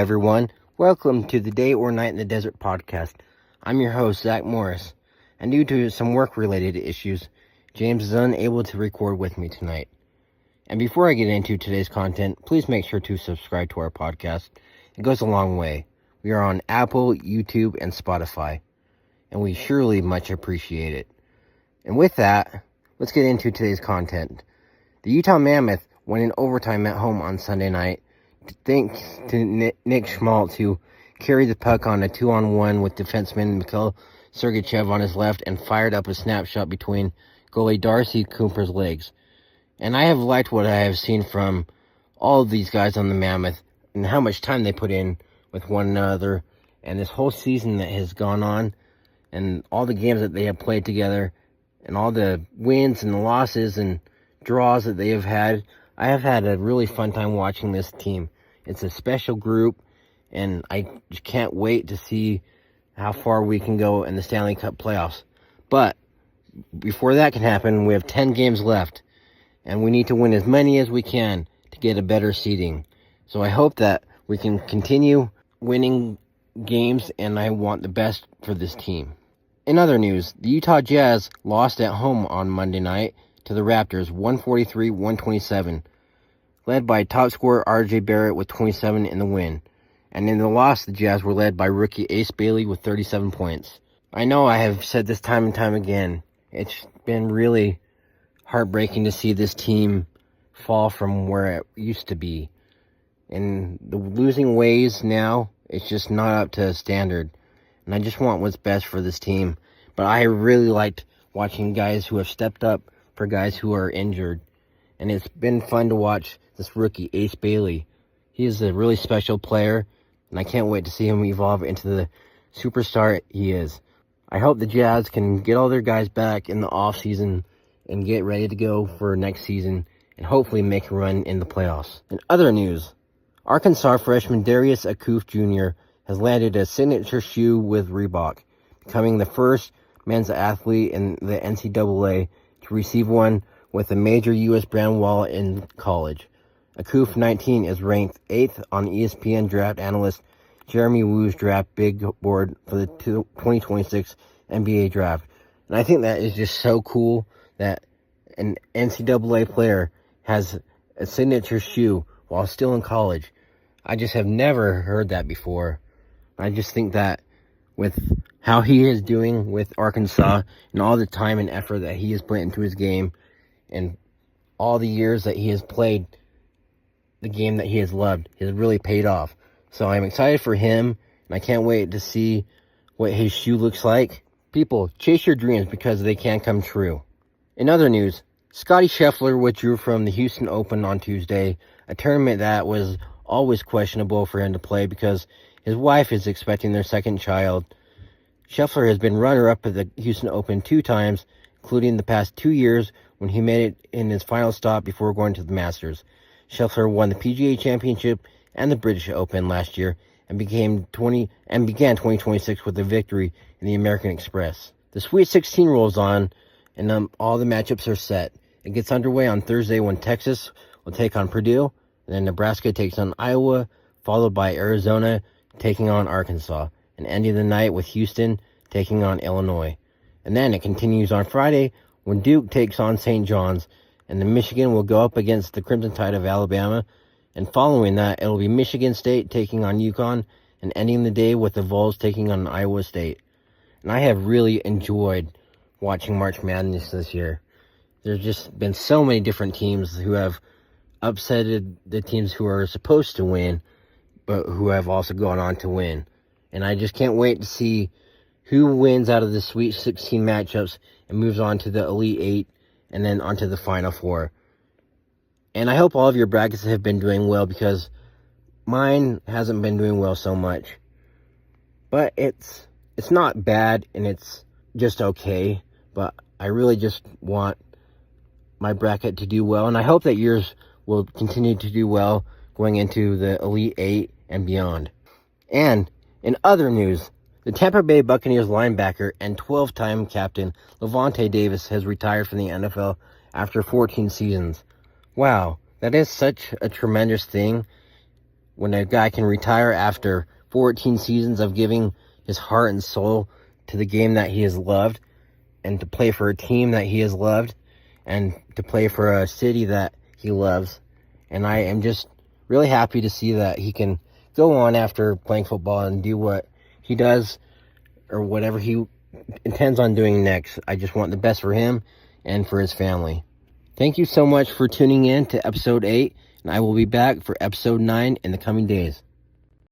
everyone. Welcome to the Day or Night in the Desert podcast. I'm your host, Zach Morris, and due to some work-related issues, James is unable to record with me tonight. And before I get into today's content, please make sure to subscribe to our podcast. It goes a long way. We are on Apple, YouTube, and Spotify, and we surely much appreciate it. And with that, let's get into today's content. The Utah Mammoth won in overtime at home on Sunday night, thanks to Nick Schmaltz, who carried the puck on a 2-on-1 with defenseman Mikhail Sergachev on his left and fired up a snapshot between goalie Darcy Cooper's legs. And I have liked what I have seen from all of these guys on the Mammoth and how much time they put in with one another, and this whole season that has gone on and all the games that they have played together and all the wins and the losses and draws that they have had. I have had a really fun time watching this team. It's a special group, and I just can't wait to see how far we can go in the Stanley Cup playoffs. But before that can happen, we have 10 games left, and we need to win as many as we can to get a better seeding. So I hope that we can continue winning games, and I want the best for this team. In other news, the Utah Jazz lost at home on Monday night to the Raptors, 143-127, led by top scorer R.J. Barrett with 27 in the win. And in the loss, the Jazz were led by rookie Ace Bailey with 37 points. I know I have said this time and time again. It's been really heartbreaking to see this team fall from where it used to be. And the losing ways now, it's just not up to standard. And I just want what's best for this team. But I really liked watching guys who have stepped up for guys who are injured. And it's been fun to watch this rookie, Ace Bailey. He is a really special player, and I can't wait to see him evolve into the superstar he is. I hope the Jazz can get all their guys back in the offseason and get ready to go for next season and hopefully make a run in the playoffs. In other news, Arkansas freshman Darius Akuf Jr. has landed a signature shoe with Reebok, becoming the first men's athlete in the NCAA to receive one with a major U.S. brand wallet in college. Akuf 19 is ranked 8th on ESPN draft analyst Jeremy Wu's draft big board for the 2026 NBA draft. And I think that is just so cool that an NCAA player has a signature shoe while still in college. I just have never heard that before. I just think that with how he is doing with Arkansas and all the time and effort that he has put into his game and all the years that he has played the game that he has loved, has really paid off. So I'm excited for him, and I can't wait to see what his shoe looks like. People, chase your dreams because they can come true. In other news, Scottie Scheffler withdrew from the Houston Open on Tuesday, a tournament that was always questionable for him to play because his wife is expecting their second child. Scheffler has been runner-up at the Houston Open 2 times, including the past 2 years when he made it in his final stop before going to the Masters. Scheffler won the PGA Championship and the British Open last year and began 2026 with a victory in the American Express. The Sweet 16 rolls on, and all the matchups are set. It gets underway on Thursday when Texas will take on Purdue, and then Nebraska takes on Iowa, followed by Arizona taking on Arkansas, and ending the night with Houston taking on Illinois. And then it continues on Friday when Duke takes on St. John's, and then Michigan will go up against the Crimson Tide of Alabama. And following that, it'll be Michigan State taking on UConn, and ending the day with the Vols taking on Iowa State. And I have really enjoyed watching March Madness this year. There's just been so many different teams who have upsetted the teams who are supposed to win, but who have also gone on to win. And I just can't wait to see who wins out of the Sweet 16 matchups and moves on to the Elite 8 and then onto the Final 4. And I hope all of your brackets have been doing well because mine hasn't been doing well so much. But it's not bad and it's just okay. But I really just want my bracket to do well. And I hope that yours will continue to do well going into the Elite 8 and beyond. And in other news, the Tampa Bay Buccaneers linebacker and 12-time captain Levante Davis has retired from the NFL after 14 seasons. Wow, that is such a tremendous thing. when a guy can retire after 14 seasons of giving his heart and soul to the game that he has loved, and to play for a team that he has loved, and to play for a city that he loves. And I am just really happy to see that he can go on after playing football and do what he does, or whatever he intends on doing next. I just want the best for him and for his family. Thank you so much for tuning in to episode 8, and I will be back for episode 9 in the coming days.